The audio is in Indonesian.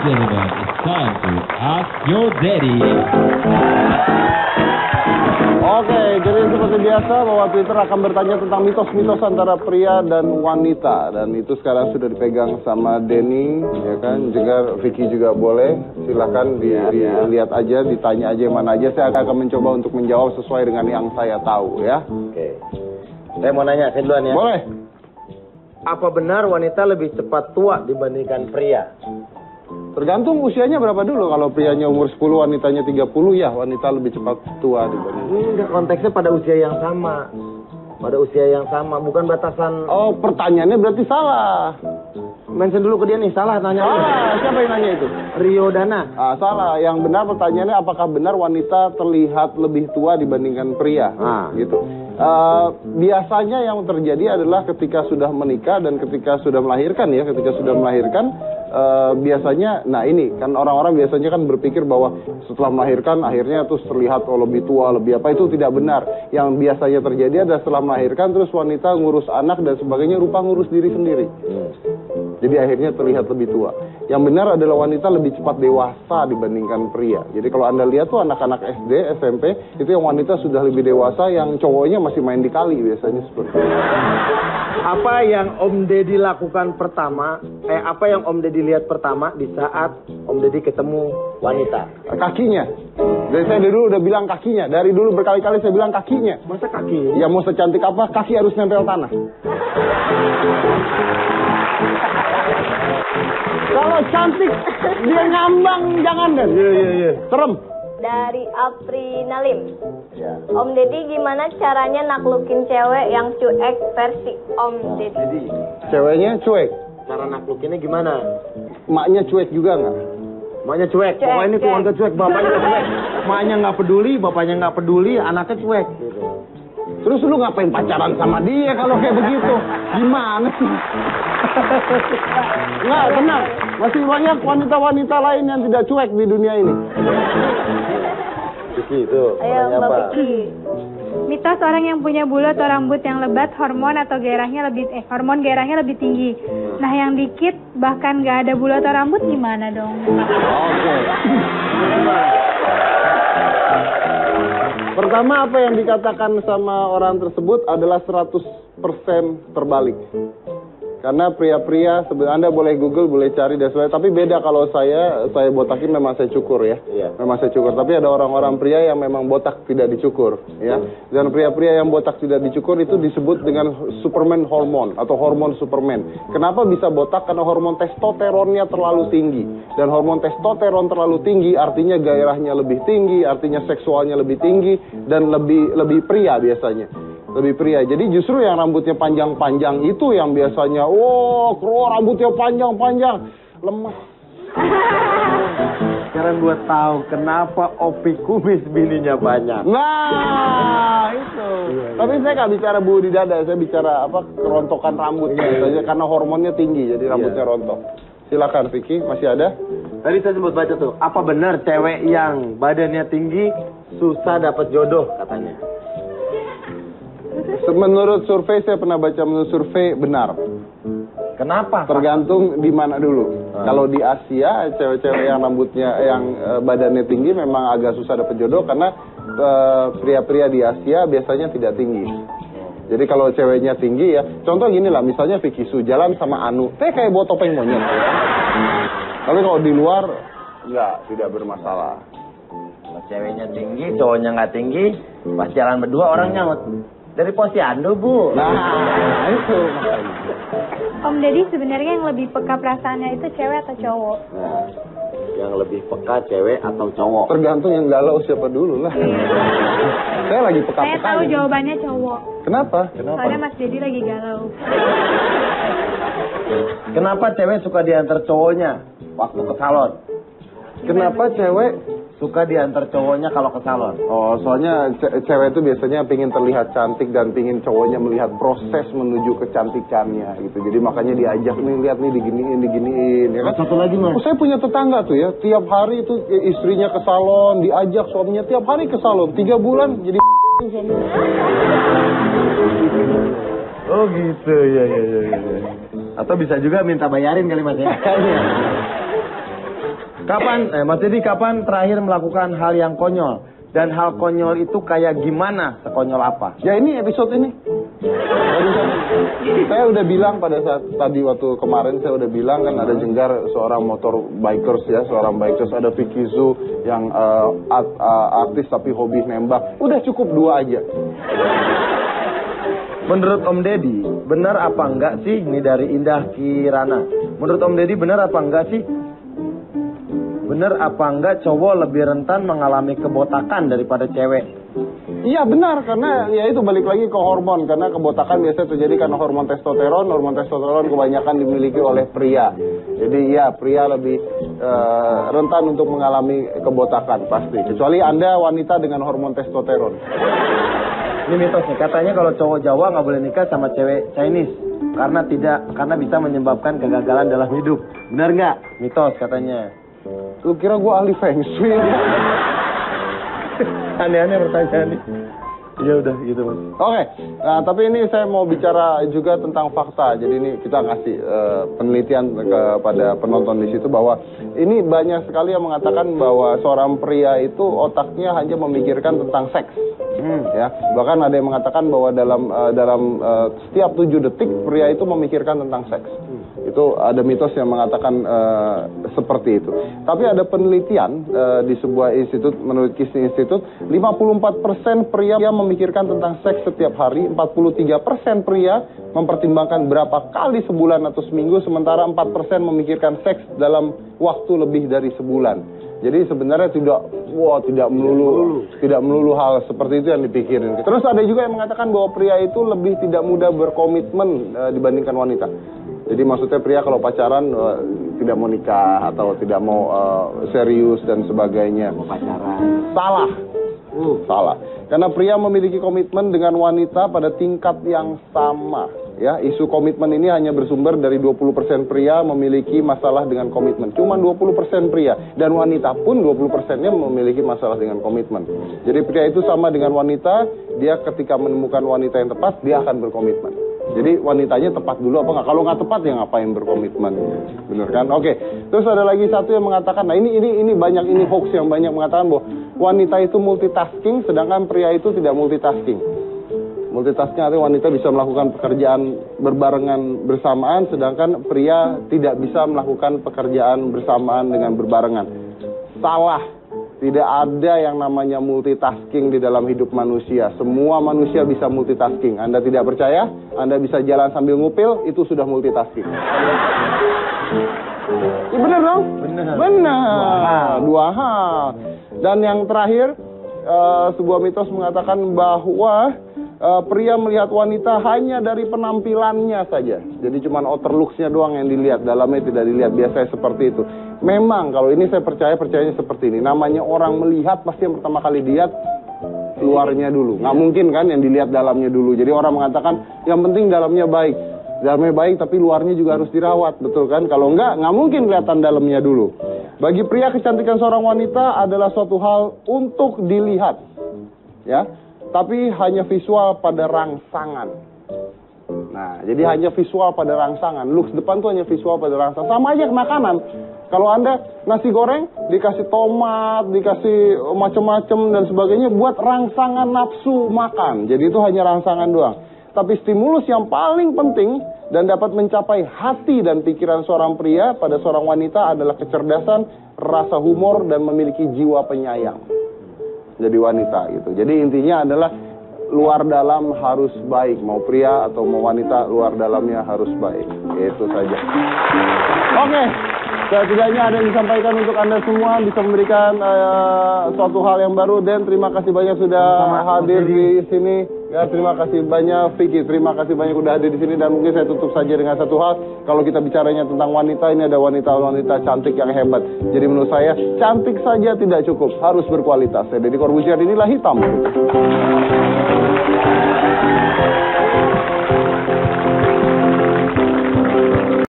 gentlemen, it's time to ask your daddy. Oke, jadi seperti biasa bahwa Twitter akan bertanya tentang mitos-mitos antara pria dan wanita. Dan itu sekarang sudah dipegang sama Denny, ya kan. Juga Vicky juga boleh. Silahkan dilihat aja, ditanya aja yang mana aja. Saya akan mencoba untuk menjawab sesuai dengan yang saya tahu, ya. Oke. Saya mau nanya, saya duluan ya. Boleh. Apa benar wanita lebih cepat tua dibandingkan pria? Tergantung usianya berapa dulu. Kalau prianya umur 10, wanitanya 30, ya wanita lebih cepat tua dibanding. Enggak, konteksnya pada usia yang sama. Pada usia yang sama, bukan batasan. Oh, pertanyaannya berarti salah. Mention dulu ke dia nih, salah nanya. Siapa yang nanya itu? Rio Dana. Salah. Yang benar pertanyaannya apakah benar wanita terlihat lebih tua dibandingkan pria? Gitu. Biasanya yang terjadi adalah ketika sudah menikah dan ketika sudah melahirkan, ya. Ketika sudah melahirkan, biasanya, nah ini kan orang-orang biasanya kan berpikir bahwa setelah melahirkan akhirnya terus terlihat lebih tua, lebih apa, itu tidak benar. Yang biasanya terjadi adalah setelah melahirkan terus wanita ngurus anak dan sebagainya, rupa ngurus diri sendiri. Jadi akhirnya terlihat lebih tua. Yang benar adalah wanita lebih cepat dewasa dibandingkan pria. Jadi kalau Anda lihat tuh anak-anak SD, SMP, itu yang wanita sudah lebih dewasa, yang cowoknya masih main di kali biasanya seperti itu. Apa yang Om Deddy lakukan pertama, apa yang Om Deddy lihat pertama di saat Om Deddy ketemu wanita? Kakinya. Dari saya dulu udah bilang kakinya. Dari dulu berkali-kali saya bilang kakinya. Masa kaki? Ya mau secantik apa, kaki harus nempel tanah. Kalau cantik dia ngambang, jangan deh. Iya. Serem. Dari Apri Nalim. Om Deddy gimana caranya naklukin cewek yang cuek versi Om Deddy? Ceweknya cuek. Cara naklukinnya gimana? Maknya cuek juga nggak? Maknya cuek. Pokoknya ini keluarga cuek, bapaknya cuek. Maknya nggak peduli, bapaknya nggak peduli, anaknya cuek. Gitu. Terus lu ngapain pacaran sama dia kalau kayak begitu? Gimana sih? Nggak, tenang. Masih banyak wanita-wanita lain yang tidak cuek di dunia ini. Vicky, itu. Ayo Mbak Vicky. Mitos orang yang punya bulu atau rambut yang lebat, hormon gairahnya lebih tinggi. Nah, yang dikit bahkan nggak ada bulu atau rambut gimana dong? Oke. Pertama, apa yang dikatakan sama orang tersebut adalah 100% terbalik. Karena pria-pria, sebenarnya Anda boleh Google, boleh cari dan sebagainya. Tapi beda kalau saya botakin, memang saya cukur ya. Iya. Memang saya cukur. Tapi ada orang-orang pria yang memang botak tidak dicukur, ya. Dan pria-pria yang botak tidak dicukur itu disebut dengan Superman hormon atau hormon Superman. Kenapa bisa botak? Karena hormon testosteronnya terlalu tinggi. Dan hormon testosteron terlalu tinggi artinya gairahnya lebih tinggi, artinya seksualnya lebih tinggi dan lebih pria biasanya. Lebih pria. Jadi justru yang rambutnya panjang-panjang itu yang biasanya, rambutnya panjang-panjang, lemas. Sekarang gue tahu kenapa Opi kumis bininya banyak. Nah, itu. Tapi saya nggak bicara bulu di dada, saya bicara kerontokan rambut saja karena hormonnya tinggi, jadi rambutnya rontok. Silakan Vicky, masih ada? Tadi saya sempat baca tuh, apa benar cewek yang badannya tinggi susah dapat jodoh katanya? Menurut survei, saya pernah baca menurut survei benar. Kenapa? Tergantung di mana dulu. Kalau di Asia, cewek-cewek yang badannya tinggi memang agak susah dapat jodoh karena pria-pria di Asia biasanya tidak tinggi. Jadi kalau ceweknya tinggi ya, contoh gini lah, misalnya Vicky Su jalan sama Anu, kayak bawa topeng monyet. Tapi kalau di luar, tidak bermasalah. Kalau ceweknya tinggi, cowoknya nggak tinggi, pas jalan berdua orang nyaut. Dari posyandu, Bu. Nah, itu. Om Deddy sebenarnya yang lebih peka perasaannya itu cewek atau cowok? Nah, yang lebih peka cewek atau cowok? Tergantung yang galau siapa dulu lah. Saya lagi peka-peka. Saya tahu jawabannya cowok. Kenapa? Soalnya Mas Deddy lagi galau. Kenapa cewek suka diantar cowoknya waktu ke salon? Kenapa cewek suka diantar cowoknya kalau ke salon? Oh, soalnya cewek itu biasanya pingin terlihat cantik dan pingin cowoknya melihat proses menuju kecantikannya gitu. Jadi makanya diajak nih, lihat nih diginiin ya kan. Satu lagi Mas. Saya punya tetangga tuh ya, tiap hari itu istrinya ke salon, diajak suaminya tiap hari ke salon, 3 bulan jadi suaminya. Oh gitu, ya. Atau bisa juga minta bayarin kali Mas ya. Mas Dedi, kapan terakhir melakukan hal yang konyol? Dan hal konyol itu kayak gimana? Sekonyol apa? Ya ini episode ini. Saya udah bilang pada saat tadi waktu kemarin saya udah bilang kan ada Jenggar seorang motor bikers ya, seorang bikers, ada Vicky Zu yang artis tapi hobi nembak. Udah cukup 2 aja. Menurut Om Deddy, benar apa enggak sih? Ini dari Indah Kirana. Menurut Om Deddy, benar apa enggak sih? Benar apa enggak cowok lebih rentan mengalami kebotakan daripada cewek? Iya benar, karena ya itu balik lagi ke hormon. Karena kebotakan biasanya terjadi karena hormon testosteron. Hormon testosteron kebanyakan dimiliki oleh pria. Jadi ya pria lebih rentan untuk mengalami kebotakan pasti. Kecuali Anda wanita dengan hormon testosteron. Ini mitos nih, katanya kalau cowok Jawa nggak boleh nikah sama cewek Chinese karena bisa menyebabkan kegagalan dalam hidup. Benar nggak? Mitos katanya. Lu kira gua ahli feng shui? Aneh-aneh pertanyaan nih. Ya udah gitu Mas. Oke, nah tapi ini saya mau bicara juga tentang fakta. Jadi ini kita ngasih penelitian kepada penonton di situ bahwa ini banyak sekali yang mengatakan bahwa seorang pria itu otaknya hanya memikirkan tentang seks. Ya, bahkan ada yang mengatakan bahwa dalam setiap 7 detik pria itu memikirkan tentang seks. Itu ada mitos yang mengatakan seperti itu. Tapi ada penelitian di sebuah institut, menurut Kinsey Institute, 54% pria memikirkan tentang seks setiap hari, 43% pria mempertimbangkan berapa kali sebulan atau seminggu, sementara 4% memikirkan seks dalam waktu lebih dari sebulan. Jadi sebenarnya tidak melulu hal seperti itu yang dipikirin. Terus ada juga yang mengatakan bahwa pria itu lebih tidak mudah berkomitmen dibandingkan wanita. Jadi maksudnya pria kalau pacaran tidak mau nikah atau tidak mau serius dan sebagainya. Mau pacaran. Salah. Karena pria memiliki komitmen dengan wanita pada tingkat yang sama. Ya, isu komitmen ini hanya bersumber dari 20% pria memiliki masalah dengan komitmen. Cuma 20% pria. Dan wanita pun 20%-nya memiliki masalah dengan komitmen. Jadi pria itu sama dengan wanita, dia ketika menemukan wanita yang tepat, dia akan berkomitmen. Jadi wanitanya tepat dulu apa enggak? Kalau nggak tepat ya ngapain berkomitmen? Bener kan? Oke. Terus ada lagi satu yang mengatakan, nah ini banyak, ini hoax yang banyak mengatakan bahwa wanita itu multitasking, sedangkan pria itu tidak multitasking. Multitasking artinya wanita bisa melakukan pekerjaan berbarengan bersamaan, sedangkan pria tidak bisa melakukan pekerjaan bersamaan dengan berbarengan. Salah. Tidak ada yang namanya multitasking di dalam hidup manusia. Semua manusia bisa multitasking. Anda tidak percaya? Anda bisa jalan sambil ngupil, itu sudah multitasking. Ya, benar dong? Benar. Dua hal. Dan yang terakhir, sebuah mitos mengatakan bahwa pria melihat wanita hanya dari penampilannya saja. Jadi cuma outer looks-nya doang yang dilihat, dalamnya tidak dilihat. Biasanya seperti itu. Memang kalau ini saya percayanya seperti ini. Namanya orang melihat pasti yang pertama kali dilihat luarnya dulu. Nggak mungkin kan yang dilihat dalamnya dulu. Jadi orang mengatakan yang penting dalamnya baik. Dalamnya baik tapi luarnya juga harus dirawat, betul kan? Kalau nggak mungkin kelihatan dalamnya dulu. Bagi pria, kecantikan seorang wanita adalah suatu hal untuk dilihat. Ya. Tapi hanya visual pada rangsangan. Nah, jadi hanya visual pada rangsangan. Looks depan tuh hanya visual pada rangsangan. Sama aja makanan. Kalau Anda nasi goreng dikasih tomat, dikasih macam-macam dan sebagainya buat rangsangan nafsu makan. Jadi itu hanya rangsangan doang. Tapi stimulus yang paling penting dan dapat mencapai hati dan pikiran seorang pria pada seorang wanita adalah kecerdasan, rasa humor dan memiliki jiwa penyayang. Jadi wanita gitu. Jadi intinya adalah luar dalam harus baik. Mau pria atau mau wanita, luar dalamnya harus baik. Itu saja. Oke. Setidaknya ada yang disampaikan untuk Anda semua, bisa memberikan suatu hal yang baru. Dan terima kasih banyak sudah hadir di sini. Ya, terima kasih banyak Vicky, terima kasih banyak sudah hadir di sini. Dan mungkin saya tutup saja dengan satu hal. Kalau kita bicaranya tentang wanita, ini ada wanita-wanita cantik yang hebat. Jadi menurut saya, cantik saja tidak cukup, harus berkualitas. Saya Deddy Corbuzier, inilah Hitam.